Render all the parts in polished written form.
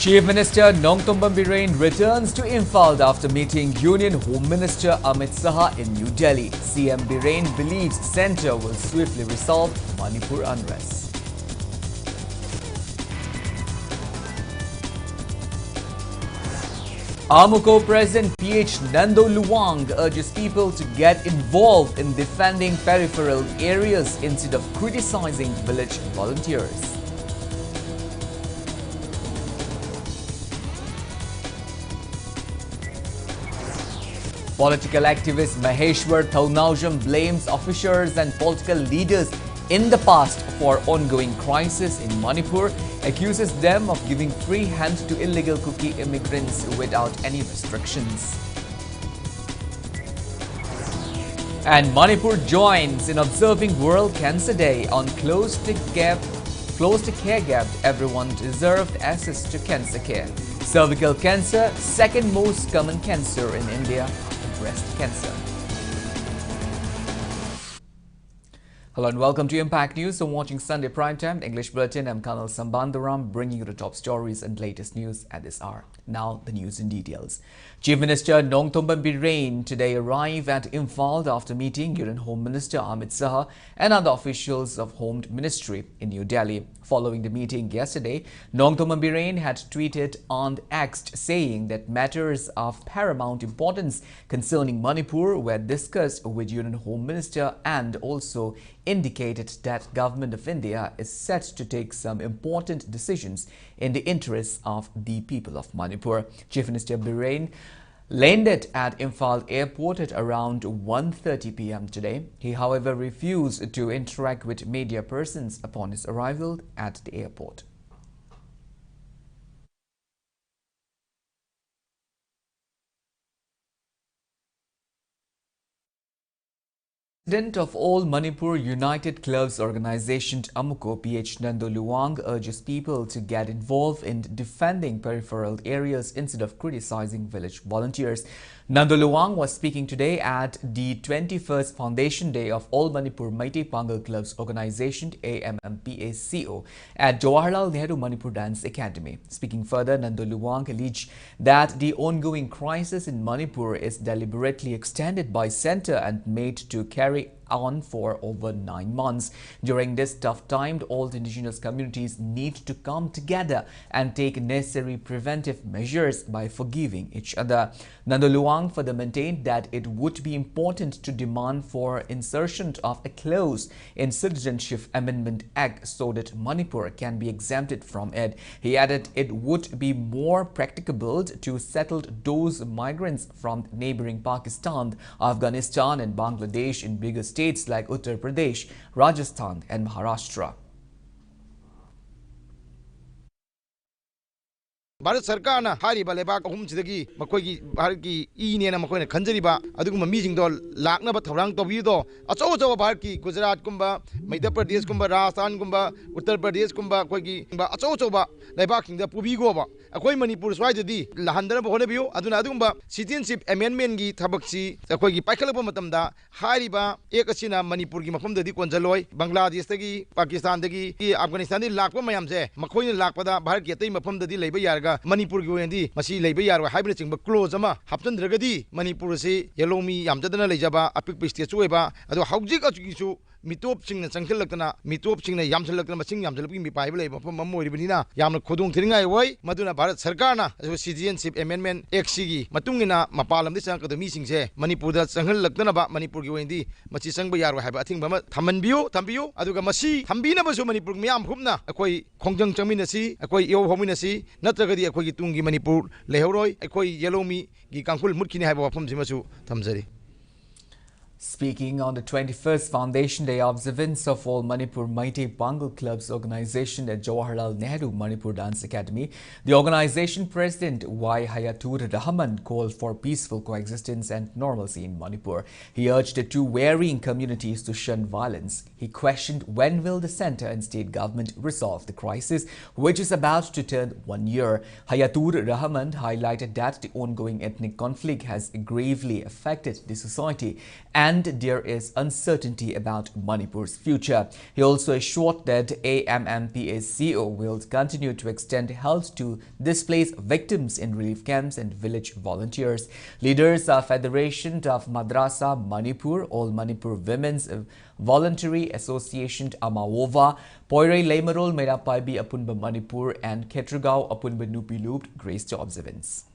Chief Minister Nongtombam Biren returns to Imphal after meeting Union Home Minister Amit Shah in New Delhi. CM Biren believes centre will swiftly resolve Manipur unrest. Amuko President PH Nando Luang urges people to get involved in defending peripheral areas instead of criticizing village volunteers. Political activist Maheshwar Thaunajam blames officers and political leaders in the past for ongoing crisis in Manipur, accuses them of giving free hand to illegal Kuki immigrants without any restrictions. And Manipur joins in observing World Cancer Day on close to care gap. Everyone deserved access to cancer care. Cervical cancer, second most common cancer in India. Breast cancer. Hello and welcome to Impact News. I'm watching Sunday Primetime English Bulletin. I'm KANEL SHAMBANDURAM, bringing you the top stories and latest news at this hour. Now the news in details. Chief Minister Nongtombam Biren today arrived at Imphal after meeting Union Home Minister Amit Shah and other officials of Home Ministry in New Delhi. Following the meeting yesterday, Nongtombam Biren had tweeted on X saying that matters of paramount importance concerning Manipur were discussed with Union Home Minister and also indicated that Government of India is set to take some important decisions in the interests of the people of Manipur. Chief Minister Biren landed at Imphal Airport at around 1:30 p.m. today. He, however, refused to interact with media persons upon his arrival at the airport. President of All Manipur United Clubs Organization Amuko PH Nando Luang urges people to get involved in defending peripheral areas instead of criticizing village volunteers. Nando Luang was speaking today at the 21st Foundation Day of All Manipur Meitei Pangal Clubs Organization AMMPACO at Jawaharlal Nehru Manipur Dance Academy. Speaking further, Nando Luang alleged that the ongoing crisis in Manipur is deliberately extended by centre and made to carry on for over 9 months. During this tough time, all the indigenous communities need to come together and take necessary preventive measures by forgiving each other. Nando Luang further maintained that it would be important to demand for insertion of a clause in Citizenship Amendment Act so that Manipur can be exempted from it. He added it would be more practicable to settle those migrants from neighboring Pakistan, Afghanistan and Bangladesh in bigger states like Uttar Pradesh, Rajasthan and Maharashtra. Bharat Sarkar na hariba lebak ahum sidagi makoi gi Bharat ki ine na makoi na khanjariba aduguma mijing do lakna ba thaurang tobi do acho Bharat ki Gujarat kumba Madhya Pradesh kumba Rajasthan kumba Uttar Pradesh kumba koi gi ba acho ba lebak king da pubi go ba akoi Manipur swai di lahandana ba hone biu aduna adugumba Citizenship Amendment gi thabak si akoi gi paikhalapa matam da hariba ek asina Manipur gi mafam da di konjaloi Bangladesh tagi Pakistan tagi Afghanistan di lakpa mayam je makoi na lakpa da Bharat ki atai mafam da di leiba yarga Manipur gi wendi masi leiba yarwa haibna chingba close ama hapchandragadi Manipur se yelomi yamjadana leijaba apik state chueba ado haujik achugisu mitop singna changkhilaktana mitop singna yamchalakna masing yamchalapki mi paiba leiba mafam moiribina yamna khodong thiringai wai maduna Bharat Sarkar na Citizenship Amendment Act sigi matungina mapalam di changkado mi singse Manipur da changkhilaktana ba Manipur gi wendi masi changba yarwa haiba athing bama thambiu aduga masi thambina basu Manipur miyam khumna akoi khongjang changminasi akoi yo hominasi natragadi akoi gi tungi Manipur lehoroi akoi yelomi gi kangkhul mutkini haiba wafam simasu thamjari. Speaking on the 21st Foundation Day observance of All Manipur Meitei Pangal Clubs Organization at Jawaharlal Nehru Manipur Dance Academy, the organization president Y. Hayatur Rahman called for peaceful coexistence and normalcy in Manipur. He urged the two varying communities to shun violence. He questioned when will the centre and state government resolve the crisis, which is about to turn 1 year. Hayatur Rahman highlighted that the ongoing ethnic conflict has gravely affected the society and and there is uncertainty about Manipur's future. He also assured that AMMPACO will continue to extend help to displaced victims in relief camps and village volunteers. Leaders of Federation of Madrasa Manipur, All Manipur Women's Voluntary Association Amawova, Poirei Leimarol Merapaibi Apunba Manipur and Ketrugao Apunba Nupilup graced the observance.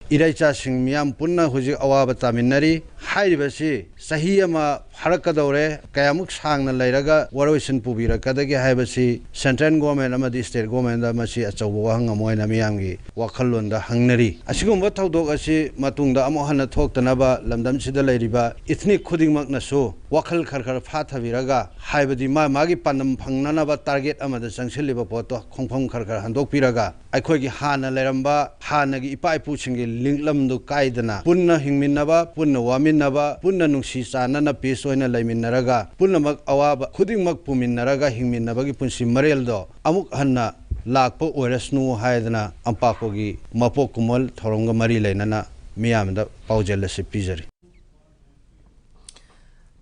Iraicha sing miyam punna huji awaba taminari hairibasi sahiyama harakadore kayamuk sangna lairaga waroisin pubira kadagi haibasi central government amadi state government da masi achawa hanga moina miyamgi wakhalonda hangnari asigumba thawdok asi matungda amo hana thoktanaba lamdam sida lairiba ethnic khudingmak naso wakhal kharkhar phathabiraga haibadi magi panam phangnanaba target amada sangsilliba poto khongphom kharkhar handok piraga aikhogi hana lairamba hanagi ipai pusingi Linglam do Kaidana, Punna Hingminaba, Punna Waminaba, Punna Nuxisa, Nana Pisoina Laminaraga, Punna Mak Awaba, Kuding Makpumin Naraga, Hingminabagi Punsi Marieldo, Amuk Hanna, Lakpo Oresnu Haidana, Ampakogi, Mapo Kumol, Toronga Marile Nana, Miamda, Paujelasi Pizari.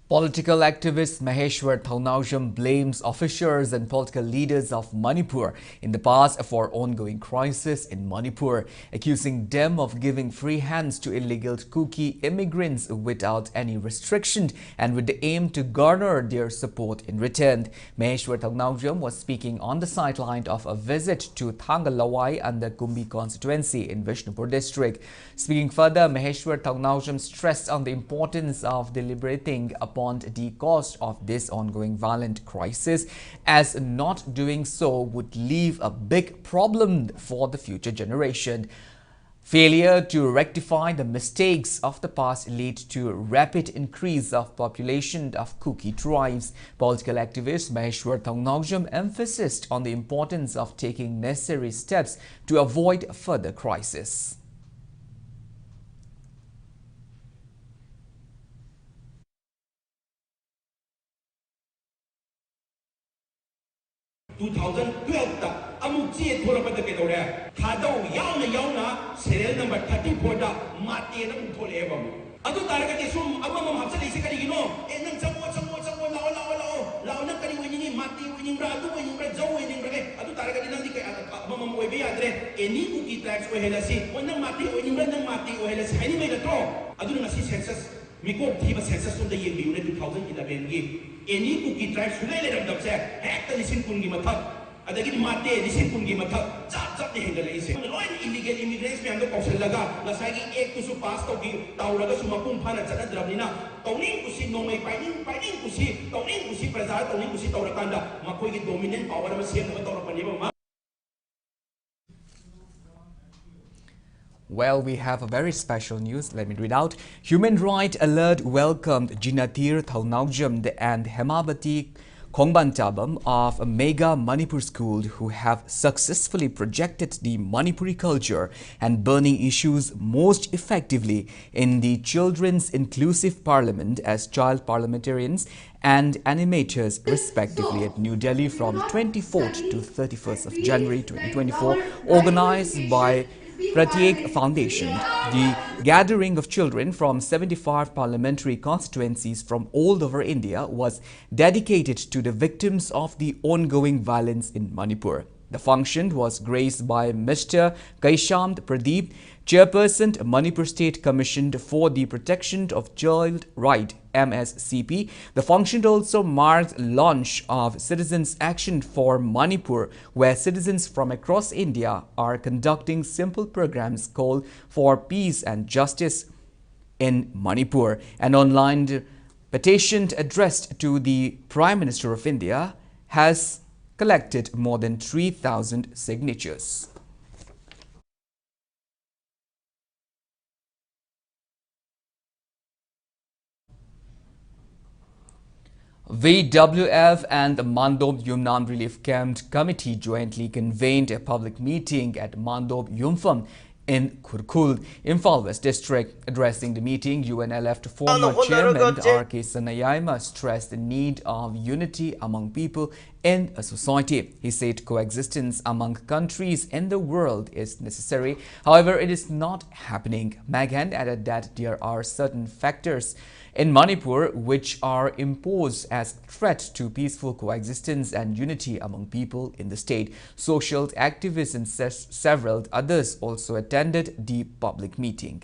Political activist Maheshwar Thaunaujam blames officials and political leaders of Manipur in the past for ongoing crisis in Manipur, accusing them of giving free hands to illegal Kuki immigrants without any restriction and with the aim to garner their support in return. Maheshwar Thaunaujam was speaking on the sideline of a visit to Thangalawai and the Kumbi constituency in Vishnupur district. Speaking further, Maheshwar Thaunaujam stressed on the importance of deliberating upon the cost of this ongoing violent crisis, as not doing so would leave a big problem for the future generation. Failure to rectify the mistakes of the past lead to a rapid increase of population of Kuki tribes. Political activist Maheshwar Thaunaujam emphasized on the importance of taking necessary steps to avoid further crisis. In 2012 ta amuk che tholapada ke dore thadau yauna serial number 34 da mate na thole eba adu taraga ke sum amam hapsale ise kari gino enang chamo lao na kari wini mate wini bra adu wini bra jau wini bra adu taraga dinang di ke amam webe adre eni kuki tracks o helasi onang mate wini bra nang mate o helasi hani me gatro adu na si census miko thiba census on the year 2011 gi Any Kuki tribes who lay them upset, act the listen Kungi Matak, and they get Mate, listen Kungi Matak, Zap the Hingalese. Illegal immigrants behind the Koselaga, Lasagi, Ekusu Pastoki, Tauraga Sumapum Pana Drabina, Tony Kusi, no may fighting Kusi, Tony Kusi Preza, Tony Kusi Taurakanda, Makoi dominant power of a Sian of Tauranima. Well, we have a very special news. Let me read out. Human Rights Alert welcomed Jinatir Thaunaujam and Hemabati Khongbantabam of a mega Manipur school who have successfully projected the Manipuri culture and burning issues most effectively in the Children's Inclusive Parliament as child parliamentarians and animators respectively at New Delhi from 24th to 31st of January 2024, organized by Pratyek Foundation. The gathering of children from 75 parliamentary constituencies from all over India was dedicated to the victims of the ongoing violence in Manipur. The function was graced by Mr. Kaishant Pradeep, Chairperson, Manipur State Commission for the Protection of Child Right, MSCP. The function also marked launch of Citizens Action for Manipur, where citizens from across India are conducting simple programs called for peace and justice in Manipur. An online petition addressed to the Prime Minister of India has collected more than 3,000 signatures. VWF and the Mandob Yumnam Relief Camp Committee jointly convened a public meeting at Mandob Yumpham in Kurkul, Imphal West District. Addressing the meeting, UNLF former chairman R.K. Sanayaima stressed the need of unity among people in a society. He said coexistence among countries in the world is necessary. However, it is not happening. Maghan added that there are certain factors in Manipur which are imposed as threat to peaceful coexistence and unity among people in the state. Social activists and several others also attended the public meeting.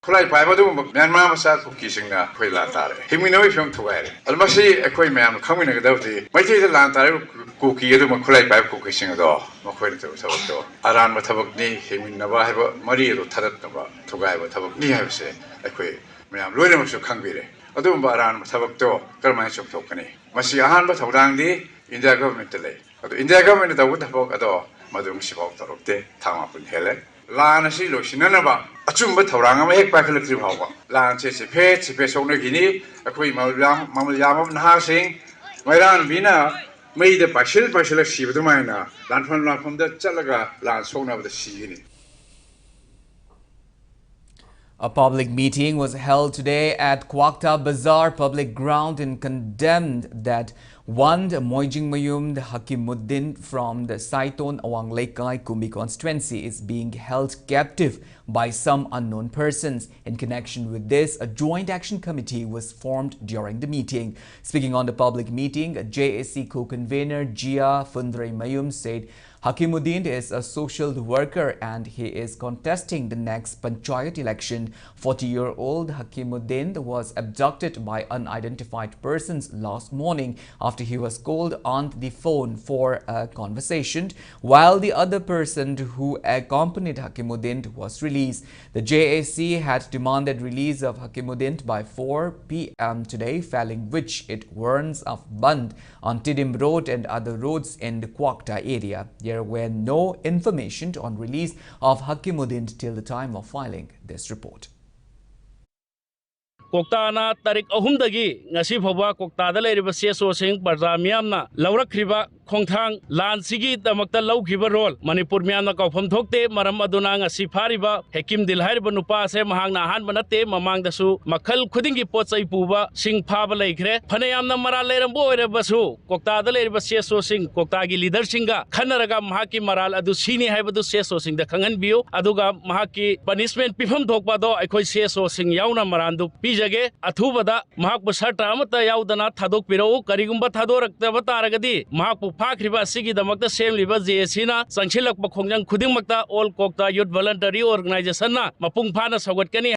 Kulai pai badu Myanmar masat kising na koi la tare. Himi no ifyong tuwaire. Almasi ekoi myam kami na gadawti. Maiti de lan tare kuki yedu ma kulai pai kuki singa do. Ma koi na tabak do. Aran ma tabak ni himi na ba heba mari yedu tarat na ba. Tugai ba tabak ni heba se ekoi myam loy na masu kangbire. Adu ba aran ma tabak do karmai chok tokani. Masi ahan ba tabrang di India government le. Adu India government da wud tabak ado madu msibok tarokte tama pun hele. Lan si lo sinanaba achumba thorang ama hek pakhal tri bhawa lan che che sokna gini akoi mamal yam na sing mairan bina mai de pashil sibdu maina lan pham da chalaga lan sokna da sigini. A public meeting was held today at Kwakta Bazaar public ground and condemned that one Moijing Mayum Hakimuddin from the Saiton Awang Lekai Kumbi constituency is being held captive by some unknown persons. In connection with this, a joint action committee was formed during the meeting. Speaking on the public meeting, JAC co-convener Jia Fundre Mayum said Hakimuddin is a social worker and he is contesting the next Panchayat election. 40-year-old Hakimuddin was abducted by unidentified persons last morning after he was called on the phone for a conversation, while the other person who accompanied Hakimuddin was released. The JAC had demanded release of Hakimuddin by 4 p.m. today, failing which it warns of Band on Tidim Road and other roads in the Kwakta area. There were no information on release of Hakimuddin till the time of filing this report. Koktana tarik ahumdagi ngasi phaba koktada leiriba seso sing parja miyamna laurakriba khongthang lan sigi tamakta laukhiba rol Manipur miyamna kaufam thokte maram aduna ngasi phariba hekim dilhairiba nupa se mahangna han banate mamangdasu makhal khudingi pochai puba sing phaba leikhre phanayamna mara leirambo oirebasu koktada leiriba seso sing koktagi leader singa khanaraga mahaki maral adu sini haibadu seso sing da khangan biu aduga mahaki punishment pifam thokpa do aikhoi seso sing yauna marandu jage athubada mahakpu sarta amata yaudana thadok pirau karigumba thadoraktaba taragadi mahakpu phakriba asigi damakta semliba JAC na sangchilakpa khongjang khudingmakta all Kokta youth voluntary organization na mapung phana sawatkani.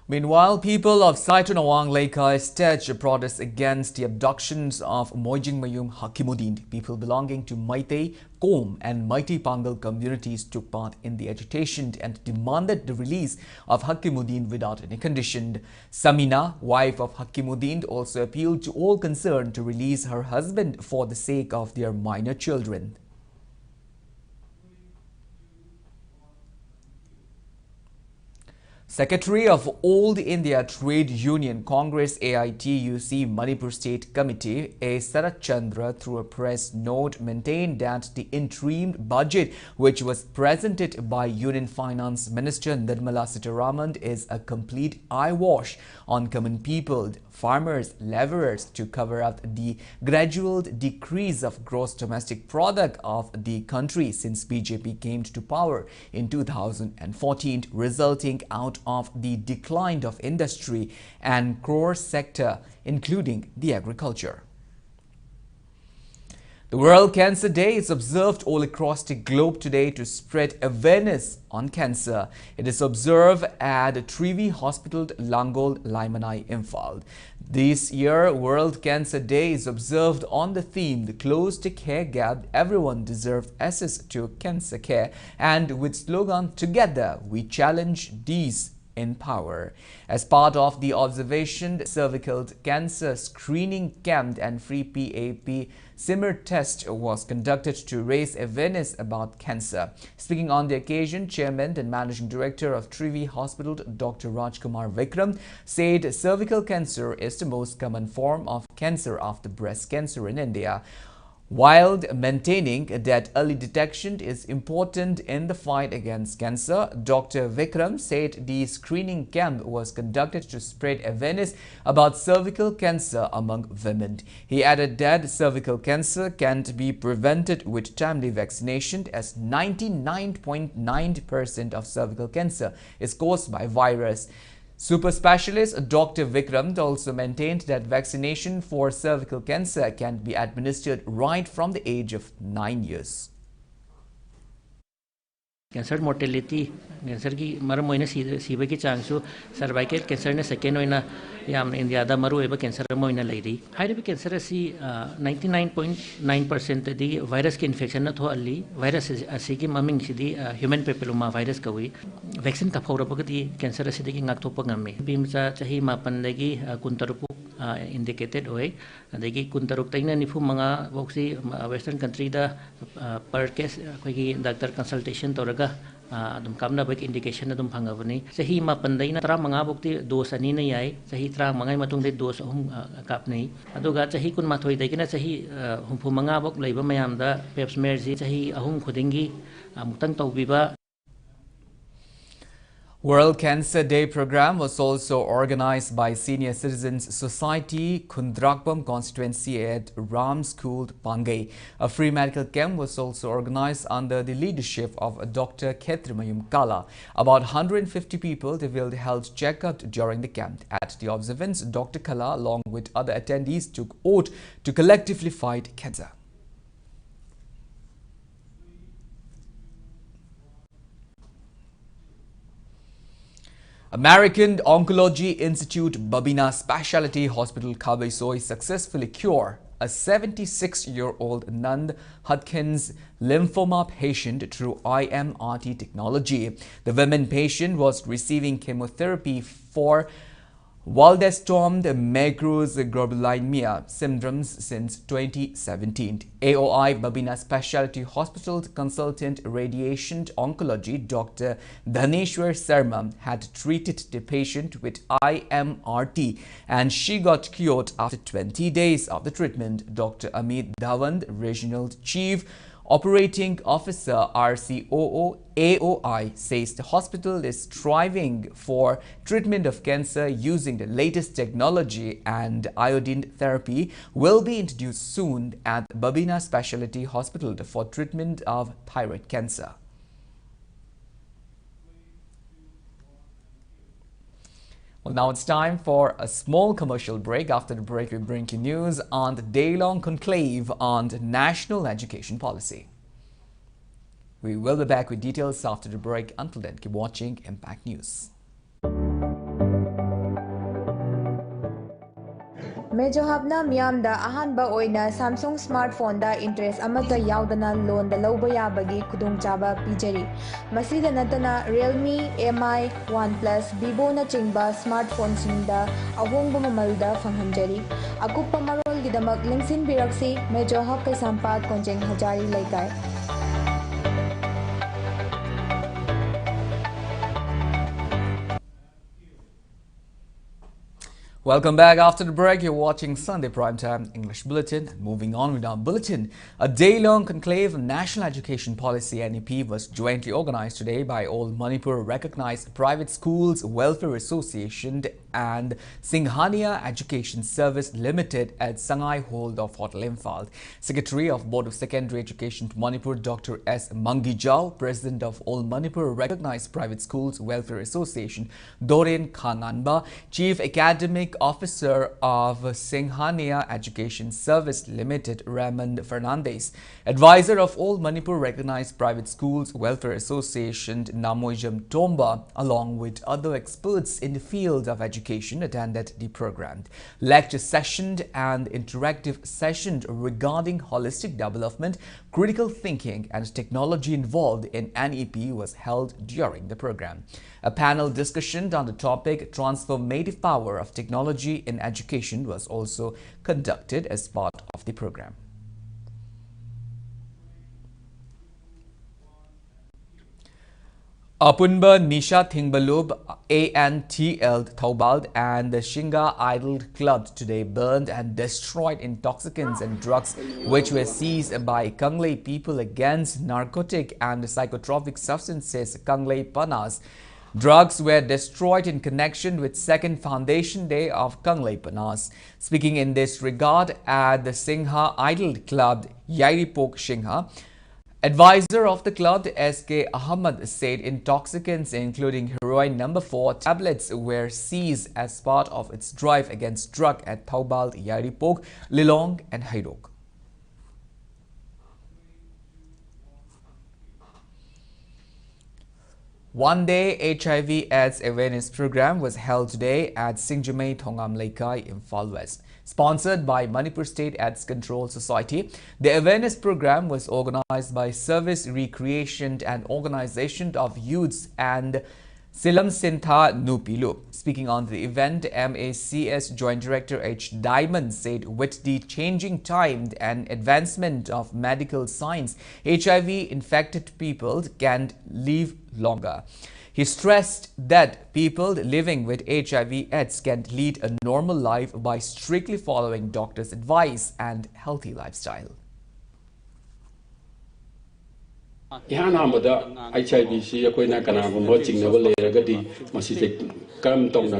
Meanwhile, people of Saiton Awang Lekai staged a protest against the abductions of Moijing Mayum Hakimuddin. People belonging to Meitei, Kom and Meitei Pangal communities took part in the agitation and demanded the release of Hakimuddin without any condition. Samina, wife of Hakimuddin, also appealed to all concerned to release her husband for the sake of their minor children. Secretary of Old India Trade Union Congress AITUC Manipur State Committee A. Sarat Chandra, through a press note, maintained that the interim budget which was presented by Union Finance Minister Nirmala Sitharaman is a complete eyewash on common people, farmers, laborers, to cover up the gradual decrease of gross domestic product of the country since BJP came to power in 2014, resulting out of the decline of industry and core sector, including the agriculture. The World Cancer Day is observed all across the globe today to spread awareness on cancer. It is observed at Trivi Hospital, Langol, Laimanai, Imphal. This year, World Cancer Day is observed on the theme, the Close the Care Gap, Everyone Deserves Access to Cancer Care, and with slogan, Together We Challenge These in Power. As part of the observation, cervical cancer screening camp and free PAP simmer test was conducted to raise awareness about cancer. Speaking on the occasion, Chairman and Managing Director of Trivi Hospital, Dr. Rajkumar Vikram, said cervical cancer is the most common form of cancer after breast cancer in India. While maintaining that early detection is important in the fight against cancer, Dr. Vikram said the screening camp was conducted to spread awareness about cervical cancer among women. He added that cervical cancer can't be prevented with timely vaccination, as 99.9% of cervical cancer is caused by virus. Super specialist Dr. Vikram also maintained that vaccination for cervical cancer can be administered right from the age of 9 years. Cancer mortality, cancer ki maram moina siba ki changsu cervical cancer ne second oina yam India da maru eba cancer moina lairi. High cancer si 99.9% di virus ki infection na tho ali virus asi ki maming si di human papilloma virus ka wi vaccine ka phawra pagati cancer si di ngak thopa ngame bimcha chahi mapan lagi kuntarupu indicated oi adagi kuntaruk taina nifu manga boxi western country da per case khoi doctor consultation toraga adum kamna bak indication adum phangabani sahi mapan daina tra manga bokti dose ani na yai sahi tra mangai matung de dose hum kap nei aduga sahi kun mathoi daikina sahi humpu manga bok leiba mayam da pap smear ji sahi ahum khudingi mutang tawbiba. World Cancer Day program was also organized by Senior Citizens Society, Kundrakpam constituency at Ram School, Pangai. A free medical camp was also organized under the leadership of Dr. Khetrimayum Kala. About 150 people revealed health checkup during the camp. At the observance, Dr. Kala, along with other attendees, took oath to collectively fight cancer. American Oncology Institute Babina Specialty Hospital Kabaisoi successfully cured a 76-year-old non-Hodgkin's lymphoma patient through IMRT technology. The woman patient was receiving chemotherapy for Waldenström macroglobulinemia syndromes since 2017. AOI Babina Specialty Hospital consultant radiation oncology Dr. Dhaneshwar Sarma had treated the patient with IMRT and she got cured after 20 days of the treatment. Dr. Amit Dhawand, Regional Chief Operating Officer RCOO AOI, says the hospital is striving for treatment of cancer using the latest technology, and iodine therapy will be introduced soon at Babina Specialty Hospital for treatment of thyroid cancer. Well, now it's time for a small commercial break. After the break, we bring you news on the day-long conclave on national education policy. We will be back with details after the break. Until then, keep watching Impact News. Medyo habna miyamda ahanba oina Samsung smartphone da interest amata yaudana loan da lauba yabagi khudongchaba pijari. Masida natana Realme, MI, OnePlus, Vivo na chingba smartphone singda ahongba mamalda fanghanjari. Akuppa marol gidamak lingsin biraksi Medyo hab kay sampat konjeng hajari laikai. Welcome back. After the break, you're watching Sunday Primetime English Bulletin. And moving on with our bulletin, a day-long conclave on national education policy NEP was jointly organized today by all Manipur recognized private schools welfare association and Singhania Education Service Limited at Sangai Hall of Hotel Imphal. Secretary of Board of Secondary Education to Manipur, Dr. S. Mangijau, President of All Manipur Recognized Private Schools Welfare Association, Doreen Khananba, Chief Academic Officer of Singhania Education Service Limited, Raymond Fernandez, Advisor of All Manipur Recognized Private Schools Welfare Association, Namoijam Tomba, along with other experts in the field of education, attended the program. Lecture session and interactive session regarding holistic development, critical thinking and technology involved in NEP was held during the program. A panel discussion on the topic Transformative Power of Technology in Education was also conducted as part of the program. Apunba Nisha Thingbalub, ANTL Thobald and the Shinga Idol Club today burned and destroyed intoxicants and drugs which were seized by Kanglei people against narcotic and psychotropic substances Kanglei Panas. Drugs were destroyed in connection with second foundation day of Kanglei Panas. Speaking in this regard at the Singha Idol Club, Yairipok Singha, advisor of the club, S.K. Ahmad, said intoxicants including heroin No. 4 tablets were seized as part of its drive against drug at Taubal, Yaripok, Lilong and Haidok. One-day HIV/AIDS awareness program was held today at Singjamei Thongam Laikai, Imphal West. Sponsored by Manipur State AIDS Control Society, the awareness program was organized by Service, Recreation and Organization of Youths and Silam Sintha Nupilu. Speaking on the event, MACS Joint Director H. Diamond said with the changing time and advancement of medical science, HIV-infected people can live longer. He stressed that people living with HIV/AIDS can lead a normal life by strictly following doctors' advice and healthy lifestyle. Ihan hamada HIV akoina kanagumba chingnaba leiragadi masise karam tongna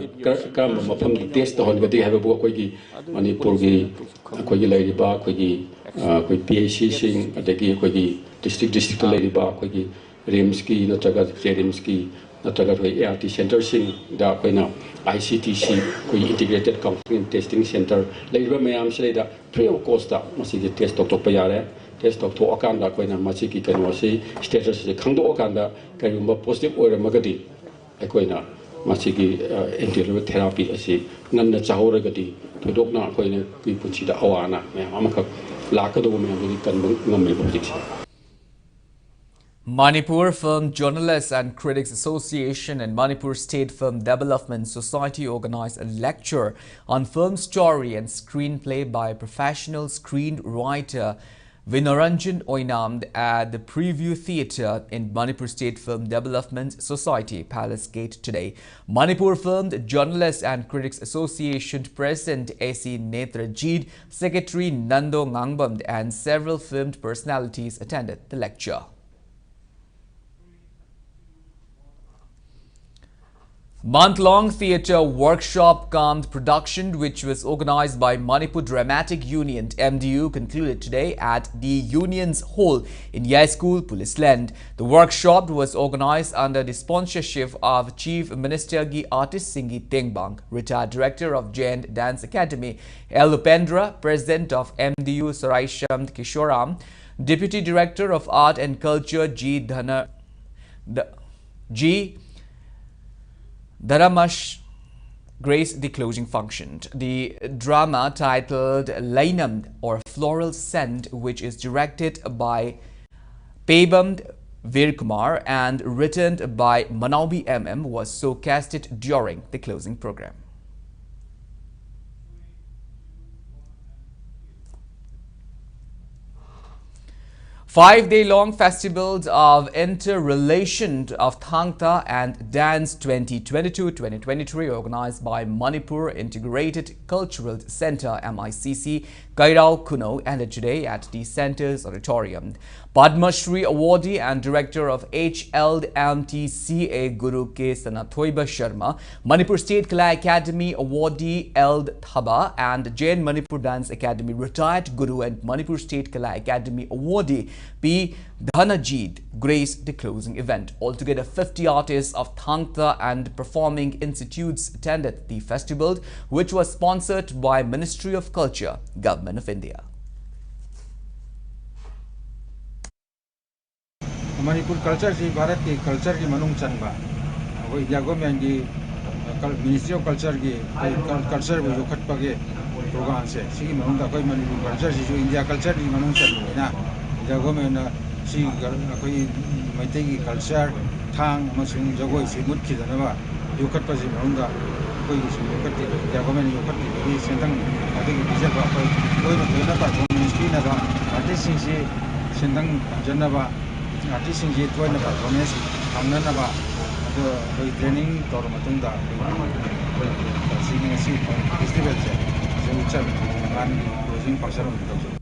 karam mafam test hongadi haibabu akoigi Manipur gi akoigi leiriba akoigi akoi PAC sing adagi akoigi district leiriba akoigi RIMS ki natraga JRIMS ki natraga ART center sing da akoina ICTC koi integrated counseling and testing center leiriba mayam seleida free of cost da masige test tok payare test of Okanda Koina Machiki Kanosi, status the Kando Okanda, Kayumba positive or Magadi, Equina, Machiki anti therapy, as he none the Chahoragati, to Dokna Koina, Kipuchida Oana, Amaka, Lakado, Namik. Manipur Film Journalists and Critics Association and Manipur State Film Development Society organized a lecture on film story and screenplay by professional screenwriter Vinaranjan Oinamd at the Preview Theatre in Manipur State Film Development Society, Palace Gate today. Manipur Film Journalists and Critics Association President A.C. Netrajit, Secretary Nando Ngangbam and several filmed personalities attended the lecture. Month-long theatre workshop cum production, which was organized by Manipur Dramatic Union MDU, concluded today at the Union's Hall in Yai School, Police Land. The workshop was organized under the sponsorship of Chief Minister Gi Artist Singhi Tengbang, retired director of Jain Dance Academy L. Upendra, president of MDU Saraisham Kishoram, deputy director of Art and Culture G. Dharamash graced the closing function. The drama titled Lainam or Floral Scent, which is directed by Pebam Virkumar and written by Manabi MM, was showcased during the closing program. 5-day-long festivals of interrelation of Thangta and Dance 2022-2023 organized by Manipur Integrated Cultural Center MICC Kairao Kuno ended today at the center's auditorium. Padma Shri awardee and director of HLMTCA Guru K. Sanathoiba Sharma, Manipur State Kala Academy awardee Eld Thaba and Jain Manipur Dance Academy retired Guru and Manipur State Kala Academy awardee P. Dhanajit graced the closing event. Altogether, 50 artists of Thangta and performing institutes attended the festival, which was sponsored by Ministry of Culture, Government of India. Manipur culture is Bharat ki culture ki manung chanba. India government ki Ministry of Culture ki culture wo khat page program se. Sigi manung da koi Manipur culture is India culture ki manung chanba na. India government na si koi Maitai ki culture thang amasung jagoi se mut ki dana ba yo khat page manung da koi yo khat ki India government yo khat ki sentang ade ki bijak ba koi na ba ministry na ba artist si sentang janna ba artist in J2 performance ꯐꯪꯅꯅꯕ ꯑꯗꯣ ꯑꯩꯈꯣꯏ training ꯇꯧꯔ ꯃꯇꯨꯡꯗ ꯑꯩꯈꯣꯏ ꯁꯤꯒꯤ ꯉꯁꯤ ꯐꯦꯁꯇꯤꯚꯦꯜꯁꯦ ꯁꯤꯡꯆꯠ ꯅꯍꯥꯟꯒꯤ closing function ꯑꯃ ꯇꯧꯖꯩ.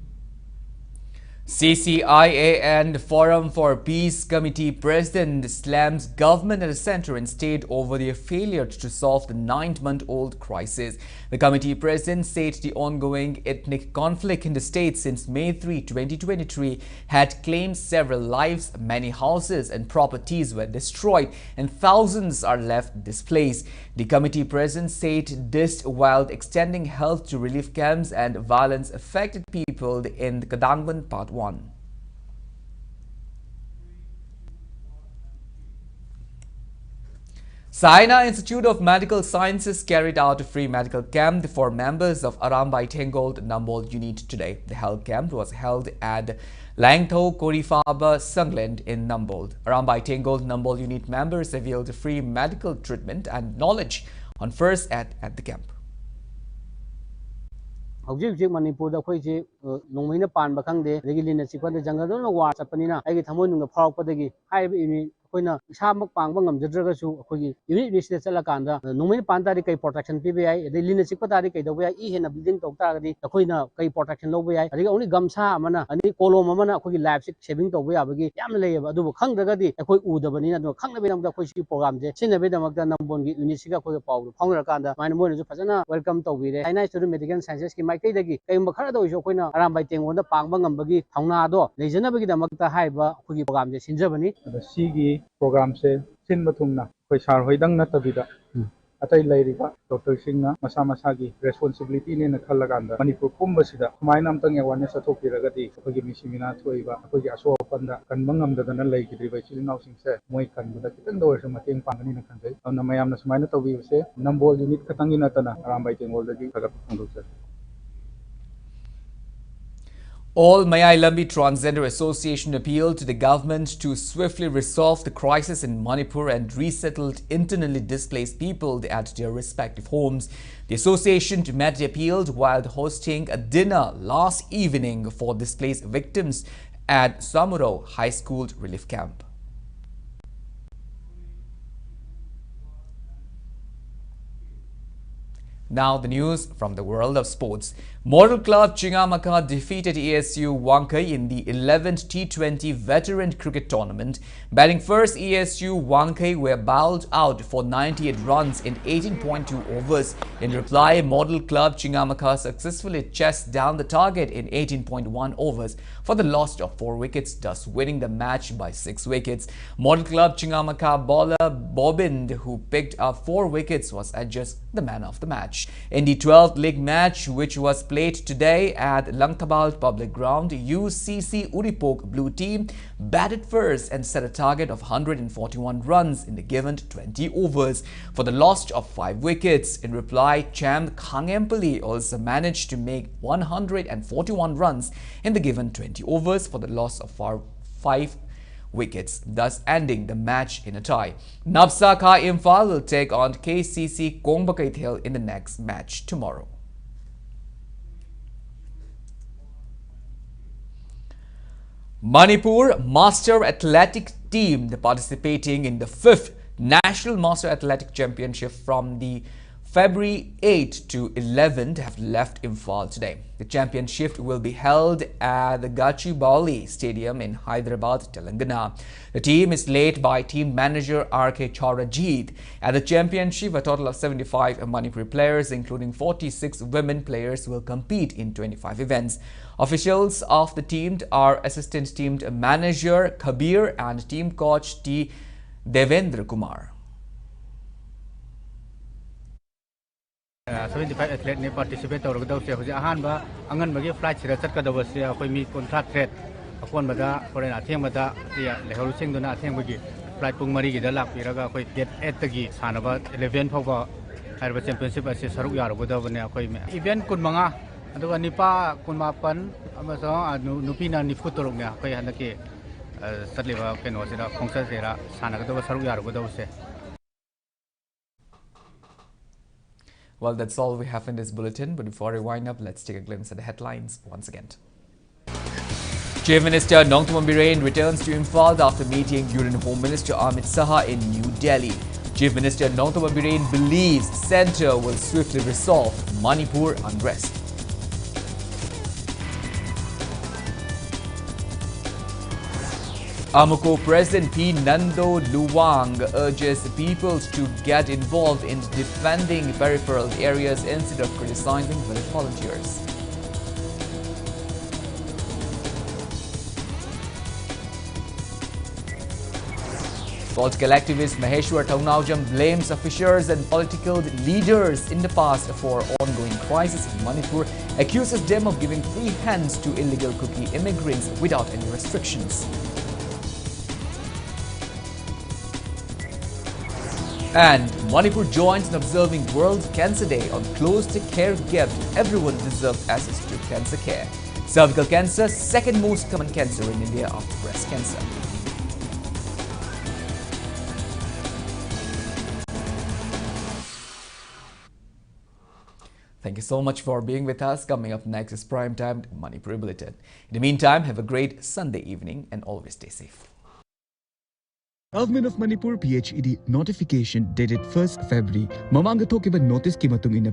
CCIA and Forum for Peace Committee President slams government at the center and state over their failure to solve the 9-month-old crisis. The committee president said the ongoing ethnic conflict in the state since May 3, 2023 had claimed several lives, many houses and properties were destroyed and thousands are left displaced. The committee president said this while extending help to relief camps and violence-affected people in Kadangban Part 1. Saina Institute of Medical Sciences carried out a free medical camp for members of Arambai Tengold Nambol unit today. The health camp was held at Langtho Korifaba Sungland in Nambold. Arambai Tengold Nambol unit members availed free medical treatment and knowledge on first aid at the camp. Hujik Manipur da khoi je nongmina pan ba khangde regi lina sikwa da jangal no war chapanina ai thamoi nung phawk padagi hai bi koina isamak pangba ngamjadraga su khoi unit list chala kanda nongmina pan tari kai protection pi ai de lina sikwa tari kai doba I hena building tok ta gadi khoina kai protection loba ai adi only gamsa amana ani kolom amana khoi life saving toba ya bagi yam lei ba adu khangdaga di khoi udabani na khangna be namda khoi si program je sina be damak da nambon gi unit sika khoi paw phawra kanda maina moina ju phajana welcome tobi re China Institute of Medical Sciences ki mai dagi kai makhara do jo koina Arambai Tengonda pangba ngambagi thongna do leijanabagi damakta haiba khugi program je sinjabani sigi program se sin mathumna koi sar hoidang na tabida atai lairiba doctor singna masa masa gi responsibility ne na khallaganda Manipur kumba sida sumaina amtang awareness athokiragadi khugi misimina thoiba khugi aso panda kanbangam dadana leigidriba chilinaw singse moi kanbuda kitang do se mateng pangani na khanjai amna mayamna sumaina tobi se Nambol unit katangi natana Arambai Tengol dagi khagat phangdokse. All Mayai Lambi Transgender Association appealed to the government to swiftly resolve the crisis in Manipur and resettle internally displaced people at their respective homes. The association met the appeal while hosting a dinner last evening for displaced victims at Samuro High School Relief Camp. Now the news from the world of sports. Model Club Chingamaka defeated ASU Wankai in the 11th T20 Veteran Cricket Tournament. Batting first, ASU Wankai were bowled out for 98 runs in 18.2 overs. In reply, Model Club Chingamaka successfully chased down the target in 18.1 overs for the loss of 4 wickets, thus winning the match by 6 wickets. Model Club Chingamaka bowler Bobind, who picked up 4 wickets, was adjudged the man of the match. In the 12th league match, which was played today at Langtabal Public Ground, UCC Uripok Blue Team batted first and set a target of 141 runs in the given 20 overs for the loss of 5 wickets. In reply, Champ Khangempally also managed to make 141 runs in the given 20 overs for the loss of 5 wickets, thus ending the match in a tie. Navsa Kha Imphal will take on KCC Kongbakaithel in the next match tomorrow. Manipur Master Athletic team participating in the 5th National Master Athletic Championship from the February 8 to 11th have left Imphal today. The championship will be held at the Gachibowli Stadium in Hyderabad, Telangana. The team is led by team manager R.K. Chaurajit. At the championship, a total of 75 Manipuri players, including 46 women players, will compete in 25 events. Officials of the team are assistant team manager Kabir and team coach T. Devendra Kumar. 75 athlete ne participate tawrga daw se hoje ahan ba angan bagi flight sira chatka daw se akoi mi contract trade akon bada foreign atheng bada ria lehol sing duna atheng bagi flight pung mari gi da lak piraga akoi get 8 tagi sanaba 11 phawba harba championship ase saruk yargo daw ne akoi event kun manga aduga nipa kun mapan amaso nupi na nifu torok ne akoi hanaki satliba keno sira khongsa sira sanaga daw saruk yargo daw se. Well, that's all we have in this bulletin, but before we wind up, let's take a glimpse at the headlines once again. Chief Minister Nongthombam Biren returns to Imphal after meeting Union Home Minister Amit Saha in New Delhi. Chief Minister Nongthombam Biren believes centre will swiftly resolve Manipur unrest. Amuko President P. Nando Luwang urges people to get involved in defending peripheral areas instead of criticizing village volunteers. Political activist Maheshwar Thaunawjam blames officials and political leaders in the past for ongoing crisis in Manipur, accuses them of giving free hands to illegal Kuki immigrants without any restrictions. And Manipur joins in observing World Cancer Day on Close to Care gift. Everyone deserves access to cancer care. Cervical cancer, second most common cancer in India after breast cancer. Thank you so much for being with us. Coming up next is Primetime Manipur Bulletin. In the meantime, have a great Sunday evening and always stay safe. Government of Manipur PHED notification dated 1st February. Mamanga Tokiba notice Kimatung in a